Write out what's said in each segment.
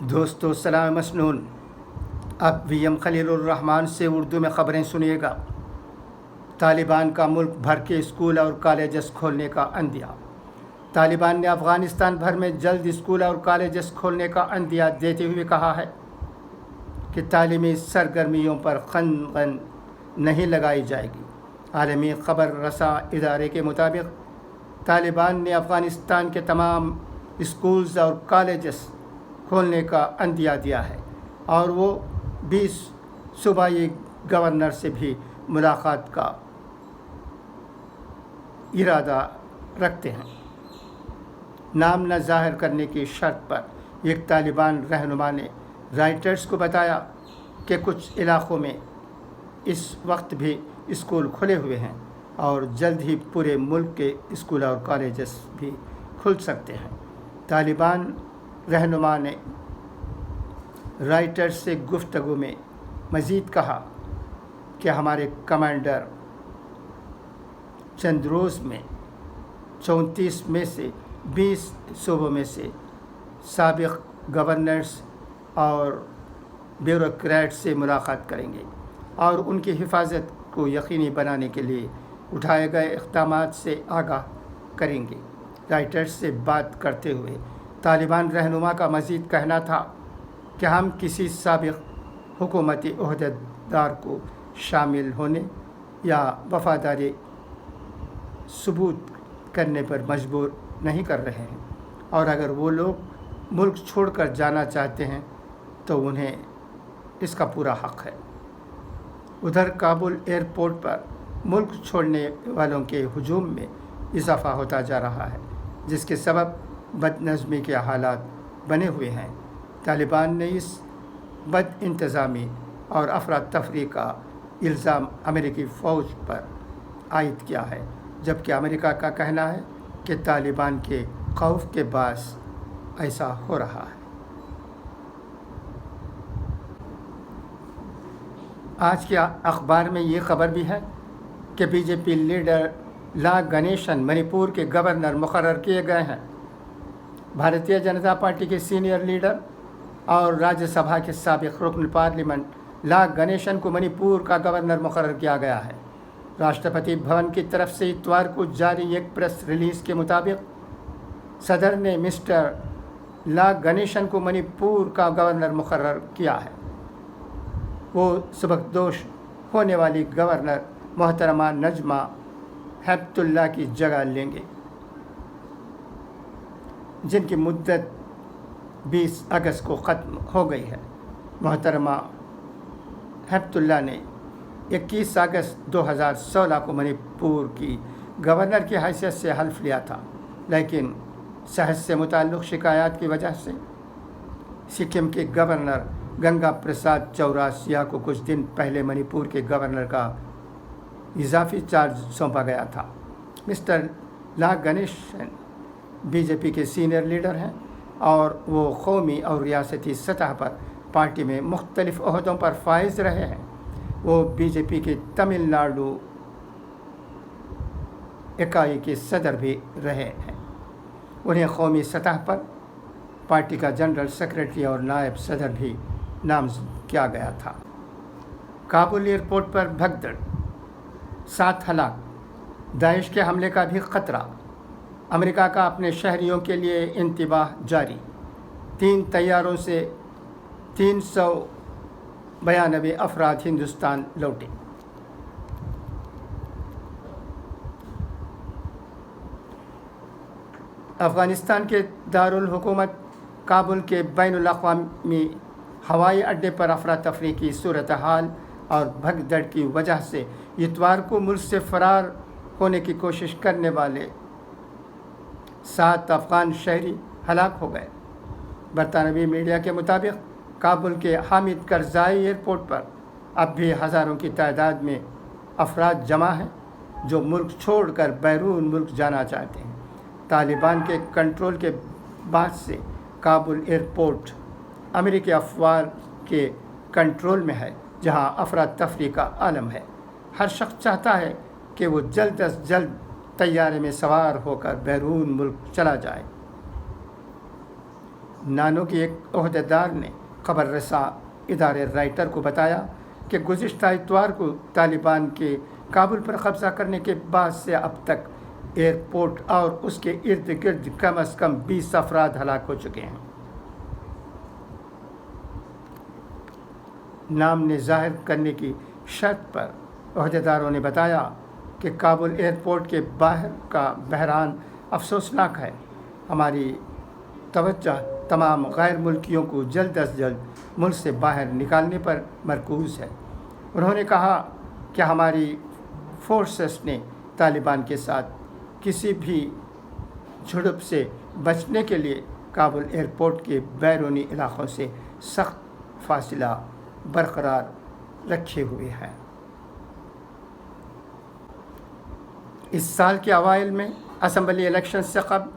دوستو سلام مسنون، اب VM خلیل الرحمان سے اردو میں خبریں سنیے گا۔ طالبان کا ملک بھر کے اسکول اور کالجز کھولنے کا عندیہ۔ طالبان نے افغانستان بھر میں جلد اسکول اور کالجز کھولنے کا عندیہ دیتے ہوئے کہا ہے کہ تعلیمی سرگرمیوں پر خنقن نہیں لگائی جائے گی۔ عالمی خبر رساں ادارے کے مطابق طالبان نے افغانستان کے تمام اسکولز اور کالجز کھولنے کا عندیہ دیا ہے اور وہ 20 صوبائی گورنر سے بھی ملاقات کا ارادہ رکھتے ہیں۔ نام نہ ظاہر کرنے کی شرط پر ایک طالبان رہنما نے رائٹرز کو بتایا کہ کچھ علاقوں میں اس وقت بھی اسکول کھلے ہوئے ہیں اور جلد ہی پورے ملک کے اسکول اور کالجز بھی کھل سکتے ہیں۔ طالبان رہنما نے رائٹرز سے گفتگو میں مزید کہا کہ ہمارے کمانڈر چند روز میں 34 میں سے 20 صوبوں میں سے سابق گورنرز اور بیوروکریٹ سے ملاقات کریں گے اور ان کی حفاظت کو یقینی بنانے کے لیے اٹھائے گئے اقدامات سے آگاہ کریں گے۔ رائٹرز سے بات کرتے ہوئے طالبان رہنما کا مزید کہنا تھا کہ ہم کسی سابق حکومتی عہدیدار کو شامل ہونے یا وفاداری ثبوت کرنے پر مجبور نہیں کر رہے ہیں، اور اگر وہ لوگ ملک چھوڑ کر جانا چاہتے ہیں تو انہیں اس کا پورا حق ہے۔ ادھر کابل ایئرپورٹ پر ملک چھوڑنے والوں کے ہجوم میں اضافہ ہوتا جا رہا ہے، جس کے سبب بد نظمی کے حالات بنے ہوئے ہیں۔ طالبان نے اس بد انتظامی اور افراتفری کا الزام امریکی فوج پر عائد کیا ہے، جبکہ امریکہ کا کہنا ہے کہ طالبان کے خوف کے باعث ایسا ہو رہا ہے۔ آج کے اخبار میں یہ خبر بھی ہے کہ BJP لیڈر لا گنیشن منی پور کے گورنر مقرر کیے گئے ہیں۔ بھارتیہ جنتا پارٹی کے سینئر لیڈر اور راجیہ سبھا کے سابق رکن پارلیمنٹ لا گنیشن کو منی پور کا گورنر مقرر کیا گیا ہے۔ راشٹرپتی بھون کی طرف سے اتوار کو جاری ایک پریس ریلیز کے مطابق صدر نے مسٹر لا گنیشن کو منی پور کا گورنر مقرر کیا ہے۔ وہ سبکدوش ہونے والی گورنر محترمہ نجمہ ہیپت اللہ کی جگہ لیں گے، جن کی مدت 20 اگست کو ختم ہو گئی ہے۔ محترمہ ہیپت اللہ نے 21 اگست 2016 کو منی پور کی گورنر کی حیثیت سے حلف لیا تھا، لیکن صحت سے متعلق شکایات کی وجہ سے سکم کے گورنر گنگا پرساد چوراسیا کو کچھ دن پہلے منی پور کے گورنر کا اضافی چارج سونپا گیا تھا۔ مسٹر لا گنیشن BJP کے سینئر لیڈر ہیں اور وہ قومی اور ریاستی سطح پر پارٹی میں مختلف عہدوں پر فائز رہے ہیں۔ وہ BJP کے تمل ناڈو اکائی کے صدر بھی رہے ہیں۔ انہیں قومی سطح پر پارٹی کا جنرل سیکرٹری اور نائب صدر بھی نامزد کیا گیا تھا۔ کابل ایئرپورٹ پر بھگدڑ، 7 ہلاک، داعش کے حملے کا بھی خطرہ۔ امریکہ کا اپنے شہریوں کے لیے انتباہ جاری، 3 طیاروں سے 392 افراد ہندوستان لوٹے۔ افغانستان کے دارالحکومت کابل کے بین الاقوامی ہوائی اڈے پر افراتفری کی صورتحال اور بھگدڑ کی وجہ سے اتوار کو ملک سے فرار ہونے کی کوشش کرنے والے 7 افغان شہری ہلاک ہو گئے۔ برطانوی میڈیا کے مطابق کابل کے حامد کرزائی ایئرپورٹ پر اب بھی ہزاروں کی تعداد میں افراد جمع ہیں جو ملک چھوڑ کر بیرون ملک جانا چاہتے ہیں۔ طالبان کے کنٹرول کے بعد سے کابل ایئرپورٹ امریکی افواج کے کنٹرول میں ہے، جہاں افراتفری کا عالم ہے۔ ہر شخص چاہتا ہے کہ وہ جلد از جلد طیارے میں سوار ہو کر بیرون ملک چلا جائے۔ نانو کے ایک عہدیدار نے خبر رساں ادارے رائٹر کو بتایا کہ گزشتہ اتوار کو طالبان کے کابل پر قبضہ کرنے کے بعد سے اب تک ایئرپورٹ اور اس کے ارد گرد کم از کم 20 افراد ہلاک ہو چکے ہیں۔ نام نے ظاہر کرنے کی شرط پر عہدیداروں نے بتایا کہ کابل ایئرپورٹ کے باہر کا بحران افسوسناک ہے۔ ہماری توجہ تمام غیر ملکیوں کو جلد از جلد ملک سے باہر نکالنے پر مرکوز ہے۔ انہوں نے کہا کہ ہماری فورسز نے طالبان کے ساتھ کسی بھی جھڑپ سے بچنے کے لیے کابل ایئرپورٹ کے بیرونی علاقوں سے سخت فاصلہ برقرار رکھے ہوئے ہیں۔ اس سال کے اوائل میں اسمبلی الیکشن سے قبل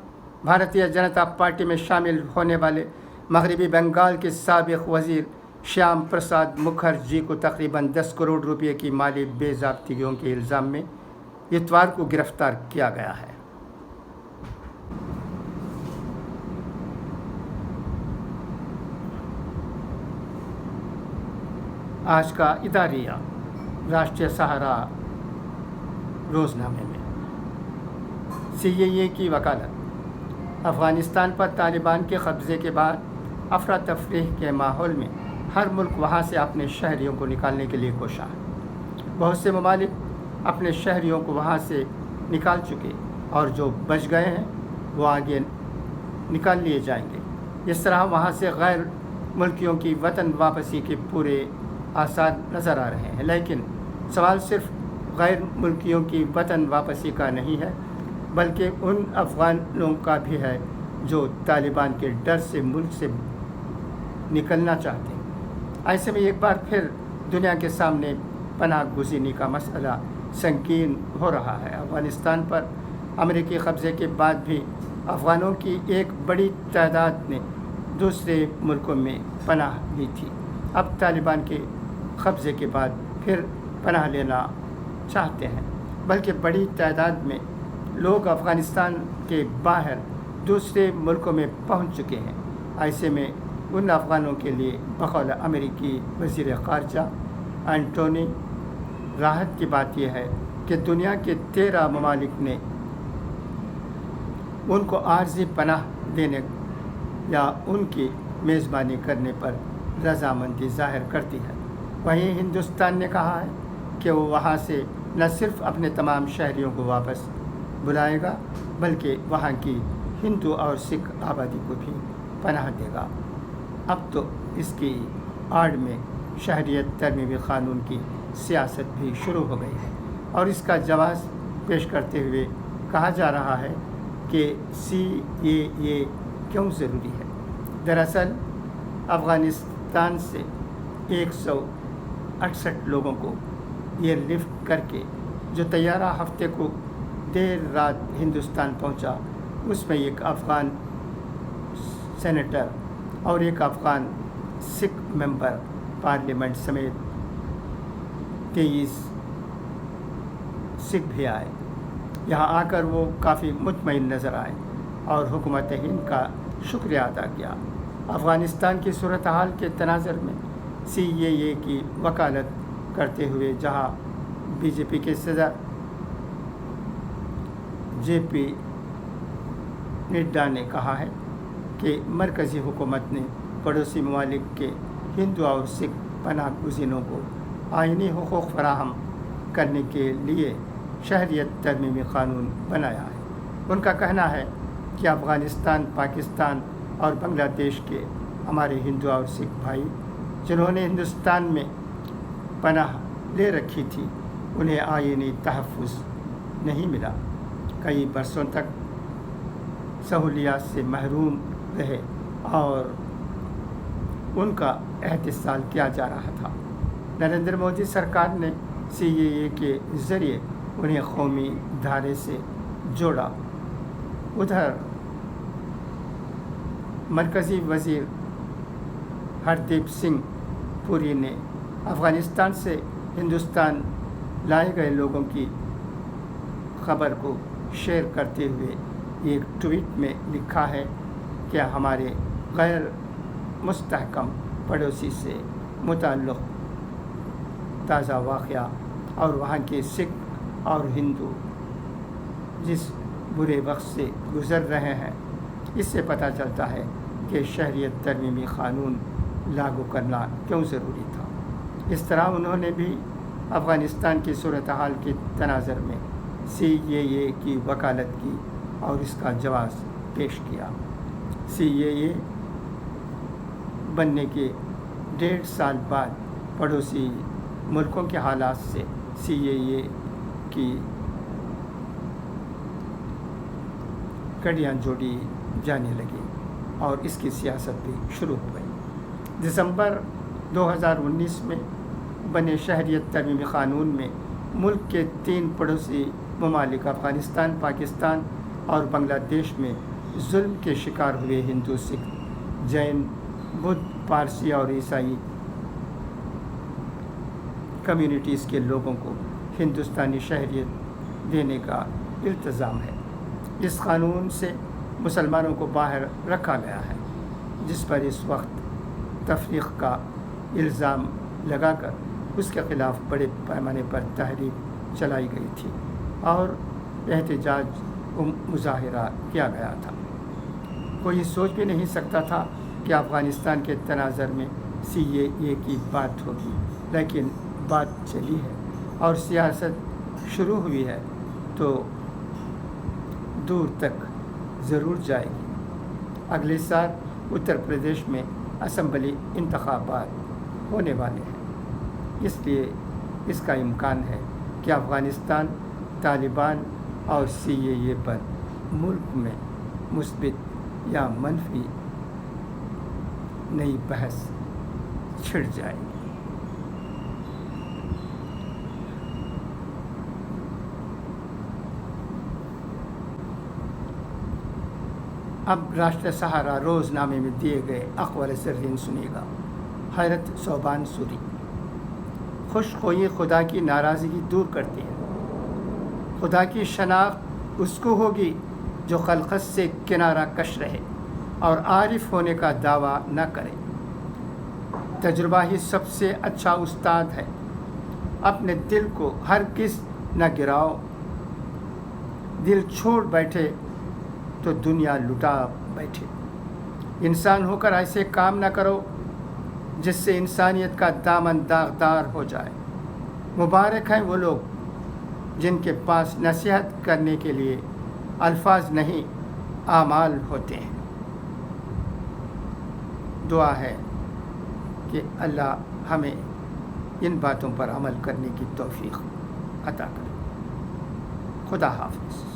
بھارتیہ جنتا پارٹی میں شامل ہونے والے مغربی بنگال کے سابق وزیر شیام پرساد مکھرجی کو تقریباً 10 کروڑ روپے کی مالی بے ضابطگیوں کے الزام میں اتوار کو گرفتار کیا گیا ہے۔ آج کا اداریہ راشٹریہ سہارا روزنامے میں CAA کی وکالت۔ افغانستان پر طالبان کے قبضے کے بعد افراتفری کے ماحول میں ہر ملک وہاں سے اپنے شہریوں کو نکالنے کے لیے کوشاں ہے۔ بہت سے ممالک اپنے شہریوں کو وہاں سے نکال چکے اور جو بچ گئے ہیں وہ آگے نکال لیے جائیں گے۔ اس طرح وہاں سے غیر ملکیوں کی وطن واپسی کے پورے آثار نظر آ رہے ہیں، لیکن سوال صرف غیر ملکیوں کی وطن واپسی کا نہیں ہے بلکہ ان افغانوں کا بھی ہے جو طالبان کے ڈر سے ملک سے نکلنا چاہتے ہیں۔ ایسے میں ایک بار پھر دنیا کے سامنے پناہ گزینی کا مسئلہ سنگین ہو رہا ہے۔ افغانستان پر امریکی قبضے کے بعد بھی افغانوں کی ایک بڑی تعداد نے دوسرے ملکوں میں پناہ لی تھی۔ اب طالبان کے قبضے کے بعد پھر پناہ لینا چاہتے ہیں، بلکہ بڑی تعداد میں لوگ افغانستان کے باہر دوسرے ملکوں میں پہنچ چکے ہیں۔ ایسے میں ان افغانوں کے لیے بقول امریکی وزیر خارجہ اینٹونی راحت کی بات یہ ہے کہ دنیا کے 13 ممالک نے ان کو عارضی پناہ دینے یا ان کی میزبانی کرنے پر رضامندی ظاہر کرتی ہے۔ وہیں ہندوستان نے کہا ہے کہ وہ وہاں سے نہ صرف اپنے تمام شہریوں کو واپس بلائے گا بلکہ وہاں کی ہندو اور سکھ آبادی کو بھی پناہ دے گا۔ اب تو اس کی آڑ میں شہریت ترمیمی قانون کی سیاست بھی شروع ہو گئی ہے اور اس کا جواز پیش کرتے ہوئے کہا جا رہا ہے کہ CAA کیوں ضروری ہے۔ دراصل افغانستان سے 168 لوگوں کو ایئر لفٹ کر کے جو طیارہ ہفتے کو دیر رات ہندوستان پہنچا، اس میں ایک افغان سینیٹر اور ایک افغان سکھ ممبر پارلیمنٹ سمیت 23 سکھ بھی آئے۔ یہاں آ کر وہ کافی مطمئن نظر آئے اور حکومت ہند کا شکریہ ادا کیا۔ افغانستان کی صورتحال کے تناظر میں CAA کی وکالت کرتے ہوئے جہاں BJP کے صدر JP نڈا نے کہا ہے کہ مرکزی حکومت نے پڑوسی ممالک کے ہندو اور سکھ پناہ گزینوں کو آئینی حقوق فراہم کرنے کے لیے شہریت ترمیمی قانون بنایا ہے۔ ان کا کہنا ہے کہ افغانستان، پاکستان اور بنگلہ دیش کے ہمارے ہندو اور سکھ بھائی جنہوں نے ہندوستان میں پناہ لے رکھی تھی انہیں آئینی تحفظ نہیں ملا، کئی برسوں تک سہولیات سے محروم رہے اور ان کا احتساب کیا جا رہا تھا۔ نریندر مودی سرکار نے CAA کے ذریعے انہیں قومی دھارے سے جوڑا۔ ادھر مرکزی وزیر ہردیپ سنگھ پوری نے افغانستان سے ہندوستان لائے گئے لوگوں کی خبر کو شیئر کرتے ہوئے ایک ٹویٹ میں لکھا ہے کہ ہمارے غیر مستحکم پڑوسی سے متعلق تازہ واقعہ اور وہاں کے سکھ اور ہندو جس برے وقت سے گزر رہے ہیں، اس سے پتہ چلتا ہے کہ شہریت ترمیمی قانون لاگو کرنا کیوں ضروری تھا۔ اس طرح انہوں نے بھی افغانستان کی صورتحال کے تناظر میں CAA کی وکالت کی اور اس کا جواز پیش کیا۔ CAA بننے کے 1.5 سال بعد پڑوسی ملکوں کے حالات سے CAA کی کڑیاں جوڑی جانے لگی اور اس کی سیاست بھی شروع ہو گئی۔ دسمبر 2019 میں بنے شہریت ترمیمی قانون میں ملک کے 3 پڑوسی ممالک افغانستان، پاکستان اور بنگلہ دیش میں ظلم کے شکار ہوئے ہندو، سکھ، جین، بدھ، پارسی اور عیسائی کمیونٹیز کے لوگوں کو ہندوستانی شہریت دینے کا التزام ہے۔ اس قانون سے مسلمانوں کو باہر رکھا گیا ہے، جس پر اس وقت تفریق کا الزام لگا کر اس کے خلاف بڑے پیمانے پر تحریک چلائی گئی تھی اور احتجاج و مظاہرہ کیا گیا تھا۔ کوئی سوچ بھی نہیں سکتا تھا کہ افغانستان کے تناظر میں CAA کی بات ہوگی، لیکن بات چلی ہے اور سیاست شروع ہوئی ہے تو دور تک ضرور جائے گی۔ اگلے سال اتر پردیش میں اسمبلی انتخابات ہونے والے ہیں، اس لیے اس کا امکان ہے کہ افغانستان طالبان اور CAA پر ملک میں مثبت یا منفی نئی بحث چھڑ جائے گی۔ اب راشٹر سہارا روز نامے میں دیے گئے اقوال زرین سنیے گا۔ حیرت صوبان سوری: خوش خوئی خدا کی ناراضگی دور کرتی ہے۔ خدا کی شناخت اس کو ہوگی جو خلقت سے کنارہ کش رہے اور عارف ہونے کا دعویٰ نہ کرے۔ تجربہ ہی سب سے اچھا استاد ہے۔ اپنے دل کو ہرگز نہ گراؤ، دل چھوڑ بیٹھے تو دنیا لٹا بیٹھے۔ انسان ہو کر ایسے کام نہ کرو جس سے انسانیت کا دامن داغدار ہو جائے۔ مبارک ہیں وہ لوگ جن کے پاس نصیحت کرنے کے لیے الفاظ نہیں اعمال ہوتے ہیں۔ دعا ہے کہ اللہ ہمیں ان باتوں پر عمل کرنے کی توفیق عطا کرے۔ خدا حافظ۔